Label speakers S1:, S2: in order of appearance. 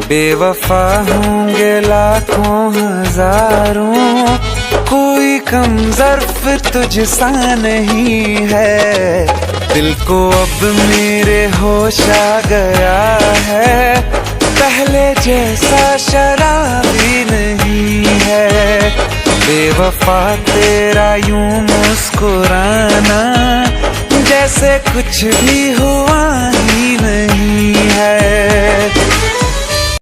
S1: बेवफा होंगे लाखों हजारों, कोई कम ज़र्फ तुझसा नहीं है। दिल को अब मेरे होश आ गया है, पहले जैसा शराबी नहीं है। बेवफा तेरा यूं मुस्कुराना, जैसे कुछ भी हुआ